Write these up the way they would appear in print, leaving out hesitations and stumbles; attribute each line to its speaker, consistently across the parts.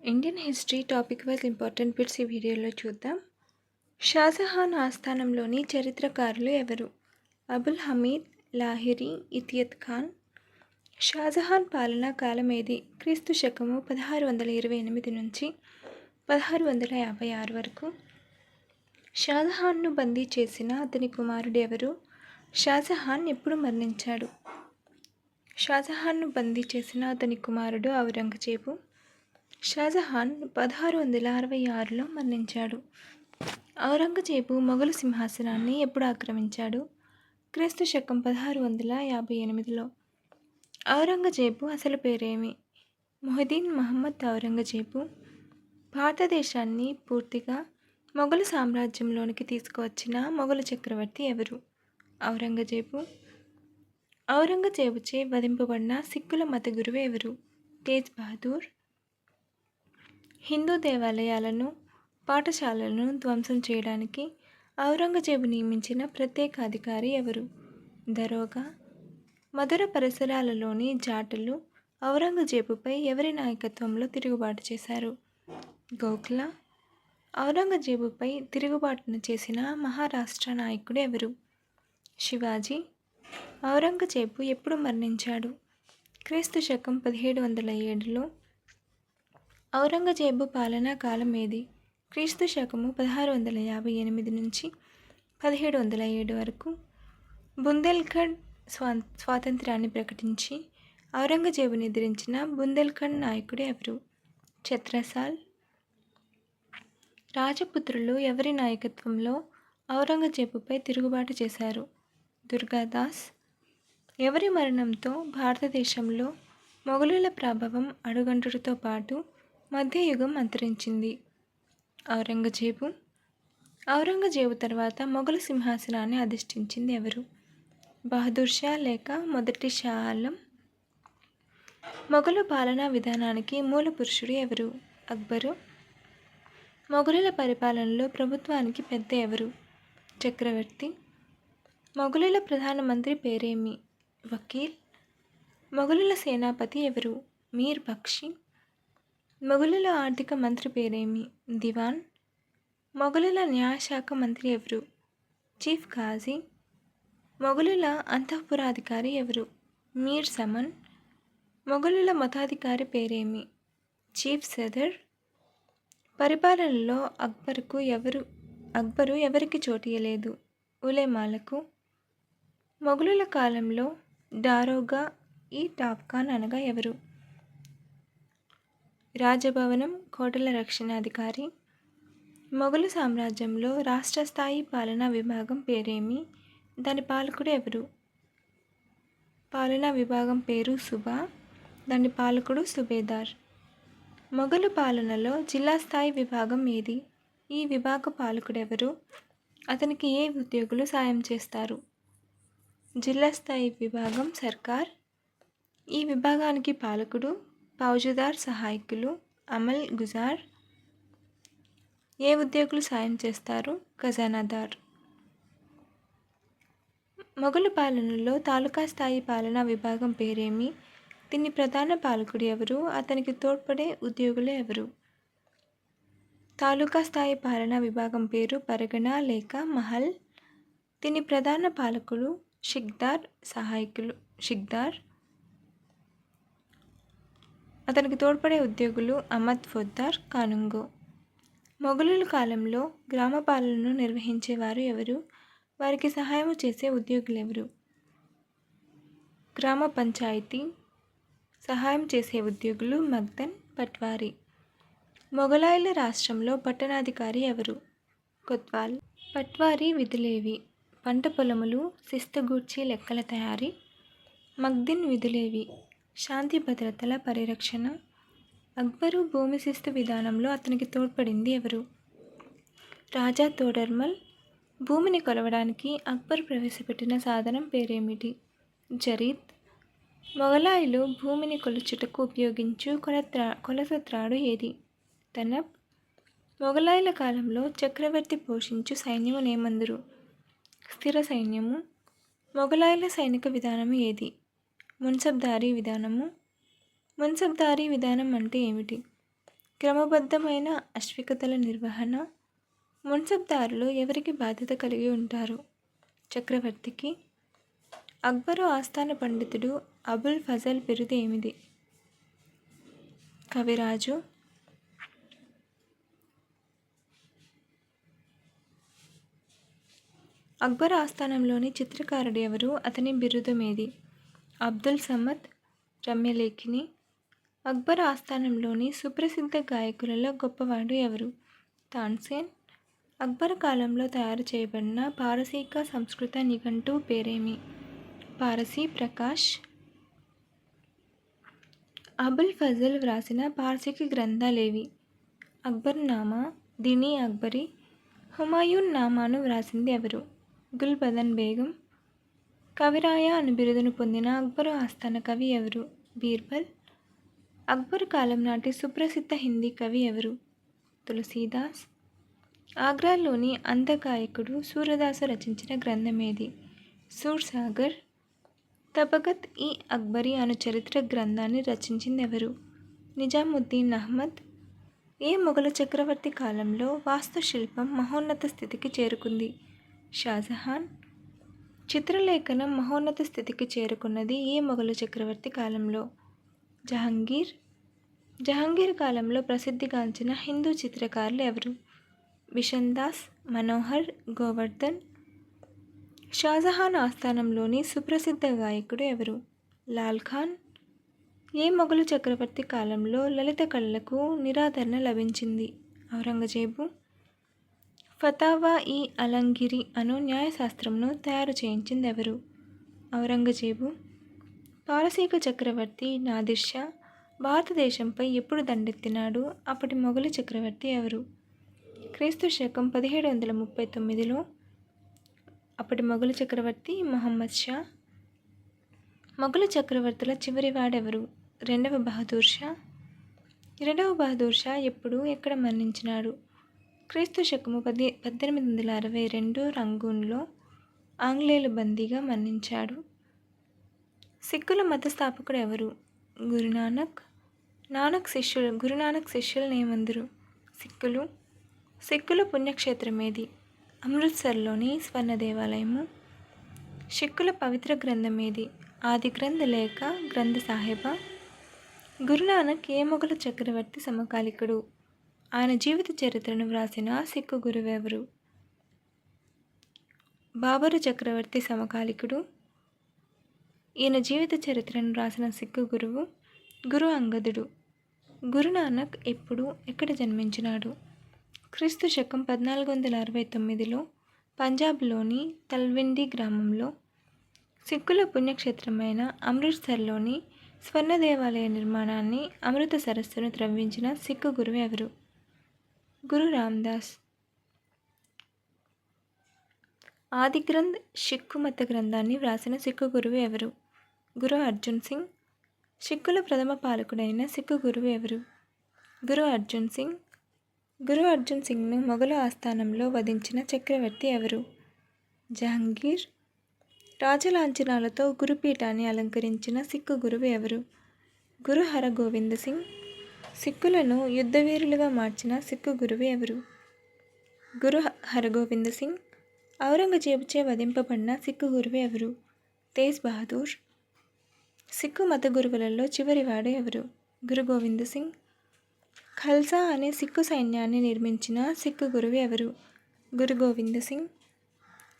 Speaker 1: Indian history topic wise important bits ఈ వీడియోలో చూద్దాం. షాజహాన్ ఆస్థానంలోని చరిత్రకారులు ఎవరు? అబుల్ హమీద్, లాహిరి, ఇతియత్ ఖాన్. షాజహాన్ పాలనా కాలం ఏది? క్రీస్తు శకము 1628 నుంచి 1656 వరకు. షాజహాన్ను బందీ చేసిన అతని కుమారుడు ఎవరు? షాజహాన్ ఎప్పుడు మరణించాడు? షాజహాన్ను బందీ చేసిన అతని కుమారుడు ఔరంగజేబు. షాజహాన్ 1666లో మరణించాడు. ఔరంగజేబు మొఘలు సింహాసనాన్ని ఎప్పుడు ఆక్రమించాడు? క్రీస్తు శకం 1658లో. ఔరంగజేబు అసలు పేరేమి? మొహిద్దీన్ మహమ్మద్ ఔరంగజేబు. భారతదేశాన్ని పూర్తిగా మొఘలు సామ్రాజ్యంలోనికి తీసుకువచ్చిన మొఘలు చక్రవర్తి ఎవరు? ఔరంగజేబు. ఔరంగజేబుచే వధింపబడిన సిక్కుల మత గురువు ఎవరు? తేజ్ బహదూర్. హిందూ దేవాలయాలను, పాఠశాలలను ధ్వంసం చేయడానికి ఔరంగజేబు నియమించిన ప్రత్యేక అధికారి ఎవరు? దరోగా. మధుర పరిసరాలలోని జాటులు ఔరంగజేబుపై ఎవరి నాయకత్వంలో తిరుగుబాటు చేశారు? గోఖ్లా. ఔరంగజేబుపై తిరుగుబాటును చేసిన మహారాష్ట్ర నాయకుడు ఎవరు? శివాజీ. ఔరంగజేబు ఎప్పుడు మరణించాడు? క్రీస్తు శకం 1707లో. ఔరంగజేబు పాలనా కాలం ఏది? క్రీస్తు శకము 1658 నుంచి 1707 వరకు. బుందేల్ఖండ్ స్వాతంత్ర్యాన్ని ప్రకటించి ఔరంగజేబుని ఎదిరించిన బుందేల్ఖండ్ నాయకుడు ఎవరు? ఛత్రసాల్. రాజపుత్రులు ఎవరి నాయకత్వంలో ఔరంగజేబుపై తిరుగుబాటు చేశారు? దుర్గాదాస్. ఎవరి మరణంతో భారతదేశంలో మొఘలుల ప్రభావం అడుగంటుతో పాటు మధ్యయుగం అంతరించింది? ఔరంగజేబు. ఔరంగజేబు తర్వాత మొఘలు సింహాసనాన్ని అధిష్ఠించింది ఎవరు? బహదూర్ షా లేక మొదటి షా ఆలం. మొఘలు పాలనా విధానానికి మూల పురుషుడు ఎవరు? అక్బరు. మొఘలుల పరిపాలనలో ప్రభుత్వానికి పెద్ద ఎవరు? చక్రవర్తి. మొఘలుల ప్రధానమంత్రి పేరేమి? వకీల్. మొఘలుల సేనాపతి ఎవరు? మీర్ బక్షి. మొఘలుల ఆర్థిక మంత్రి పేరేమి? దివాన్. మొఘలుల న్యాయశాఖ మంత్రి ఎవరు? చీఫ్ ఖాజీ. మొఘలుల అంతఃపురాధికారి ఎవరు? మీర్ సమన్. మొఘలుల మతాధికారి పేరేమి? చీఫ్ సదర్. పరిపాలనలో అక్బరు ఎవరికి చోటియలేదు? ఉలేమాలకు. మొఘలుల కాలంలో దారోగా ఈ టాప్ఖాన్ అనగా ఎవరు? రాజభవనం, కోటల రక్షణాధికారి. మొఘలు సామ్రాజ్యంలో రాష్ట్ర స్థాయి పాలనా విభాగం పేరేమి? దాని పాలకుడు ఎవరు? పాలనా విభాగం పేరు సుబా. దాని పాలకుడు సుబేదార్. మొఘలు పాలనలో జిల్లా స్థాయి విభాగం ఏది? ఈ విభాగ పాలకుడెవరు? అతనికి ఏ ఉద్యోగులు సాయం చేస్తారు? జిల్లా స్థాయి విభాగం సర్కార్. ఈ విభాగానికి పాలకుడు ఫౌజదార్, సహాయకులు అమల్ గుజార్. ఏ ఉద్యోగులు సాయం చేస్తారు? ఖజానాదార్. మొఘలు పాలనలో తాలూకా స్థాయి పాలనా విభాగం పేరేమి? దీని ప్రధాన పాలకుడు ఎవరు? అతనికి తోడ్పడే ఉద్యోగులు ఎవరు? తాలూకా స్థాయి పాలనా విభాగం పేరు పరగణ లేక మహల్. దీని ప్రధాన పాలకులు షిక్దార్, సహాయకులు షిక్దార్. అతనికి తోడ్పడే ఉద్యోగులు అహ్మద్ ఫొద్దార్, కానుంగో. మొఘలుల కాలంలో గ్రామ పాలనను నిర్వహించేవారు ఎవరు? వారికి సహాయం చేసే ఉద్యోగులు ఎవరు? గ్రామ పంచాయతీ. సహాయం చేసే ఉద్యోగులు మగ్దన్, పట్వారీ. మొఘలాయుల రాష్ట్రంలో పట్టణాధికారి ఎవరు? కొత్వాల్. పట్వారీ విధులేవి? పంట పొలములు, శిస్తగూర్చి లెక్కల తయారీ. మగ్దిన్ విధులేవి? శాంతి భద్రతల పరిరక్షణ. అక్బరు భూమి శిస్తు విధానంలో అతనికి తోడ్పడింది ఎవరు? రాజా తోడర్మల్. భూమిని కొలవడానికి అక్బర్ ప్రవేశపెట్టిన సాధనం పేరేమిటి? జరీద్. మొఘలాయులు భూమిని కొలుచుటకు ఉపయోగించు కొలత త్రాడు ఏది? తనబ్. మొఘలాయుల కాలంలో చక్రవర్తి పోషించు సైన్యము నేమందురు? స్థిర సైన్యము. మొఘలాయుల సైనిక విధానము ఏది? మున్సబ్దారీ విధానము. మున్సబ్దారీ విధానం అంటే ఏమిటి? క్రమబద్ధమైన అశ్వికతల నిర్వహణ. మున్సబ్దారులు ఎవరికి బాధ్యత కలిగి ఉంటారు? చక్రవర్తికి. అక్బరు ఆస్థాన పండితుడు అబుల్ ఫజల్ బిరుదు ఏమిది? కవిరాజు. అక్బర్ ఆస్థానంలోని చిత్రకారుడు ఎవరు? అతని బిరుదమేది? అబ్దుల్ సమద్. రమ్యలేఖిని. అక్బర్ ఆస్థానంలోని సుప్రసిద్ధ గాయకులలో గొప్పవాడు ఎవరు? తాన్సేన్. అక్బర్ కాలంలో తయారు చేయబడిన పారసీక సంస్కృత నిఘంటువు పేరేమి? పారసీ ప్రకాష్. అబుల్ ఫజల్ వ్రాసిన పారసీక గ్రంథాలేవి? అక్బర్నామా, దినీ అక్బరీ. హుమాయూన్ నామాను వ్రాసింది ఎవరు? గుల్బదన్ బేగం. కవిరాయ అను బిరుదును పొందిన అక్బరు ఆస్థాన కవి ఎవరు? బీర్బల్. అక్బర్ కాలం నాటి సుప్రసిద్ధ హిందీ కవి ఎవరు? తులసీదాస్. ఆగ్రాలోని అందగాయకుడు సూరదాసు రచించిన గ్రంథమేది? సూర్సాగర్. తబకత్ ఈ అక్బరీ అను చరిత్ర గ్రంథాన్ని రచించింది ఎవరు? నిజాముద్దీన్ అహ్మద్. ఏ మొఘలు చక్రవర్తి కాలంలో వాస్తుశిల్పం మహోన్నత స్థితికి చేరుకుంది? షాజహాన్. చిత్రలేఖనం మహోన్నత స్థితికి చేరుకున్నది ఏ మొఘలు చక్రవర్తి కాలంలో? జహంగీర్. జహంగీర్ కాలంలో ప్రసిద్ధిగాంచిన హిందూ చిత్రకారులు ఎవరు? బిషన్దాస్, మనోహర్, గోవర్ధన్. షాజహాన్ ఆస్థానంలోని సుప్రసిద్ధ గాయకుడు ఎవరు? లాల్ ఖాన్. ఏ మొఘలు చక్రవర్తి కాలంలో లలిత కళలకు నిరాదరణ లభించింది? ఔరంగజేబు. ఫతావా ఈ అలంగిరి అను న్యాయశాస్త్రంను తయారు చేయించింది ఎవరు? ఔరంగజేబు. పారసీక చక్రవర్తి నాదిర్షా భారతదేశంపై ఎప్పుడు దండెత్తినాడు? అప్పటి మొఘలు చక్రవర్తి ఎవరు? క్రీస్తు శకం 1739లో. అప్పటి మొఘలు చక్రవర్తి మొహమ్మద్ షా. మొఘలు చక్రవర్తుల చివరివాడెవరు? రెండవ బహదూర్ షా. రెండవ బహదూర్ షా ఎప్పుడు ఎక్కడ మరణించినాడు? క్రీస్తు శకము 1862 రంగూన్లో ఆంగ్లేయుల బందీగా మరణించాడు. సిక్కుల మతస్థాపకుడు ఎవరు? గురునానక్. గురునానక్ శిష్యులను ఏమందురు? సిక్కులు. సిక్కుల పుణ్యక్షేత్రమేది? అమృత్సర్లోని స్వర్ణ దేవాలయము. సిక్కుల పవిత్ర గ్రంథమేది? ఆది గ్రంథ్ లేక గ్రంథ సాహెబా. గురునానక్ ఏ మొఘలు చక్రవర్తి సమకాలికుడు? ఆయన జీవిత చరిత్రను వ్రాసిన సిక్కు గురువు ఎవరు? బాబరు చక్రవర్తి సమకాలికుడు. ఈయన జీవిత చరిత్రను రాసిన సిక్కు గురువు గురు అంగదుడు. గురునానక్ ఎప్పుడు ఎక్కడ జన్మించినాడు? క్రీస్తు శకం 1469లో పంజాబ్లోని తల్విండి గ్రామంలో. సిక్కుల పుణ్యక్షేత్రమైన అమృత్సర్లోని స్వర్ణ దేవాలయ నిర్మాణాన్ని, అమృత సరస్సును త్రవ్వించిన సిక్కు గురువు ఎవరు? గురు రామ్దాస్. ఆది గ్రంథ్ సిక్కు మత గ్రంథాన్ని వ్రాసిన సిక్కు గురువు ఎవరు? గురు అర్జున్ సింగ్. సిక్కుల ప్రథమ పాలకుడైన సిక్కు గురువు ఎవరు? గురు అర్జున్ సింగ్. గురు అర్జున్ సింగ్ను మొఘలు ఆస్థానంలో వధించిన చక్రవర్తి ఎవరు? జహంగీర్. రాజలాంఛనాలతో గురుపీఠాన్ని అలంకరించిన సిక్కు గురువు ఎవరు? గురు హరగోవింద్ సింగ్. సిక్కులను యుద్ధవీరులుగా మార్చిన సిక్కు గురువు ఎవరు? గురు హరగోవింద్ సింగ్. ఔరంగజేబుచే వధింపబడిన సిక్కు గురువు ఎవరు? తేజ్ బహదూర్. సిక్కు మత గురువులలో చివరివాడు ఎవరు? గురు గోవింద్ సింగ్. ఖల్సా అనే సిక్కు సైన్యాన్ని నిర్మించిన సిక్కు గురువు ఎవరు? గురు గోవింద్ సింగ్.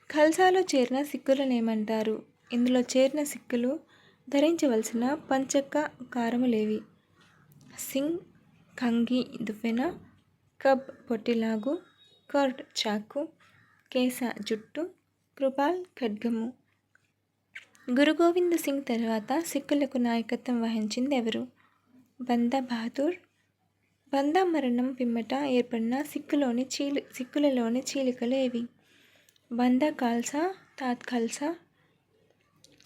Speaker 1: ఖల్సాలో చేరిన సిక్కులను ఏమంటారు? ఇందులో చేరిన సిక్కులు ధరించవలసిన పంచక కారములేవి? సింగ్, కంగి దువ్వెన, కబ్ పొట్టిలాగు, కర్డ్ చాకు, కేస జుట్టు, కృపాల్ ఖడ్గము. గురు గోవింద్ సింగ్ తర్వాత సిక్కులకు నాయకత్వం వహించింది ఎవరు? బందా బహదూర్. బందా మరణం పిమ్మట ఏర్పడిన సిక్కులలోని చీలికలు ఏవి? బందా ఖాల్సా, తాత్ ఖల్సా.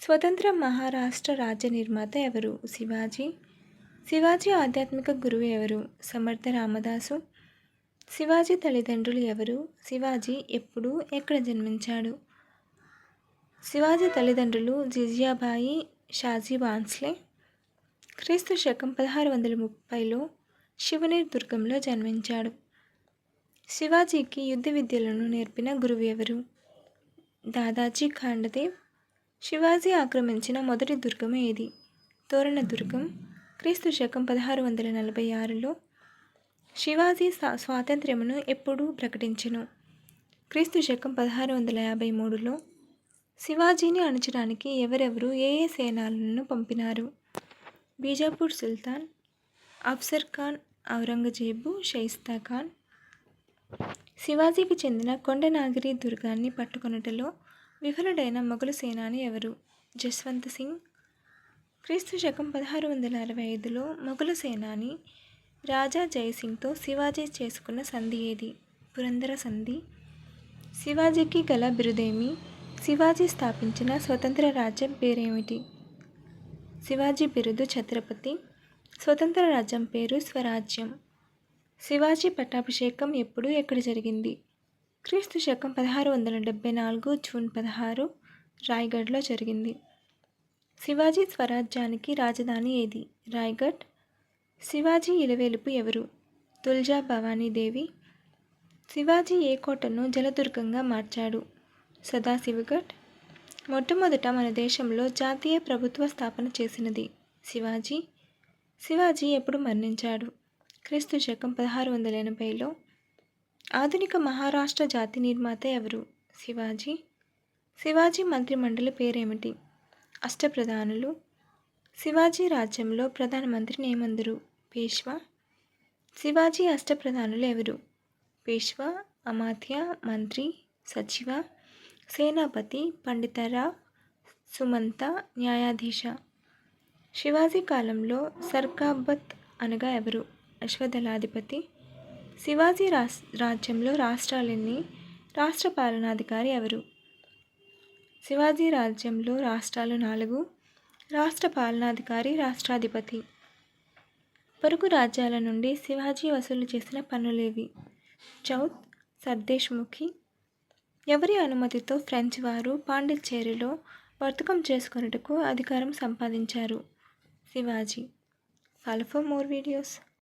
Speaker 1: స్వతంత్ర మహారాష్ట్ర రాజ్య నిర్మాత ఎవరు? శివాజీ. శివాజీ ఆధ్యాత్మిక గురువు ఎవరు? సమర్థ రామదాసు. శివాజీ తల్లిదండ్రులు ఎవరు? శివాజీ ఎప్పుడు ఎక్కడ జన్మించాడు? శివాజీ తల్లిదండ్రులు జిజియాబాయి, షాజీ బాన్స్లే. క్రీస్తు శకం 1630లో శివనేర్ దుర్గంలో జన్మించాడు. శివాజీకి యుద్ధ విద్యలను నేర్పిన గురువు ఎవరు? దాదాజీ ఖాండదేవ్. శివాజీ ఆక్రమించిన మొదటి దుర్గం ఏది? తోరణ దుర్గం. క్రీస్తు శకం 1646లో శివాజీ స్వాతంత్ర్యమును ఎప్పుడు ప్రకటించెను? క్రీస్తు శకం 1653లో. శివాజీని అణచడానికి ఎవరెవరు ఏ ఏ సేనాలను పంపినారు? బీజాపూర్ సుల్తాన్, అఫ్జర్ ఖాన్, ఔరంగజేబు, షైస్తా ఖాన్. శివాజీకి చెందిన కొండనాగిరి దుర్గాన్ని పట్టుకొనుటలో విఫలుడైన మొఘలు సేనాని ఎవరు? జస్వంత్ సింగ్. క్రీస్తు శకం 1665లో మొఘలు సేనాని రాజా జయసింగ్తో శివాజీ చేసుకున్న సంధి ఏది? పురందర సంధి. శివాజీకి గల బిరుదేమి? శివాజీ స్థాపించిన స్వతంత్ర రాజ్యం పేరేమిటి? శివాజీ బిరుదు ఛత్రపతి. స్వతంత్ర రాజ్యం పేరు స్వరాజ్యం. శివాజీ పట్టాభిషేకం ఎప్పుడు ఎక్కడ జరిగింది? క్రీస్తు శకం 1674 జూన్ 16 రాయ్గఢ్లో జరిగింది. శివాజీ స్వరాజ్యానికి రాజధాని ఏది? రాయ్గఢ్. శివాజీ ఇలవేలుపు ఎవరు? తుల్జా భవానీదేవి. శివాజీ ఏ కోటను జలదుర్గంగా మార్చాడు? సదాశివగఢ్. మొట్టమొదట మన దేశంలో జాతీయ ప్రభుత్వ స్థాపన చేసినది శివాజీ. శివాజీ ఎప్పుడు మరణించాడు? క్రీస్తు శకం 1680లో. ఆధునిక మహారాష్ట్ర జాతి నిర్మాత ఎవరు? శివాజీ. శివాజీ మంత్రిమండలి పేరేమిటి? అష్టప్రధానులు. శివాజీ రాజ్యంలో ప్రధానమంత్రిని ఏమందరు? పేష్వా. శివాజీ అష్టప్రధానులు ఎవరు? పేష్వా, అమాత్య, మంత్రి, సచివ, సేనాపతి, పండితరావ్, సుమంత, న్యాయాధీశ. శివాజీ కాలంలో సర్కాబత్ అనగా ఎవరు? అశ్వదళాధిపతి. శివాజీ రాజ్యంలో రాష్ట్రాలెన్ని? రాష్ట్ర పాలనాధికారి ఎవరు? శివాజీ రాజ్యంలో రాష్ట్రాలు 4. రాష్ట్ర పాలనాధికారి రాష్ట్రాధిపతి. పొరుగు రాజ్యాల నుండి శివాజీ వసూలు చేసిన పన్నులేవి? చౌత్, సర్దేశ్ముఖి. ఎవరి అనుమతితో ఫ్రెంచ్ వారు పాండిచ్చేరిలో వర్తకం చేసుకొనుటకు అధికారం సంపాదించారు? Shivaji. Follow for more videos.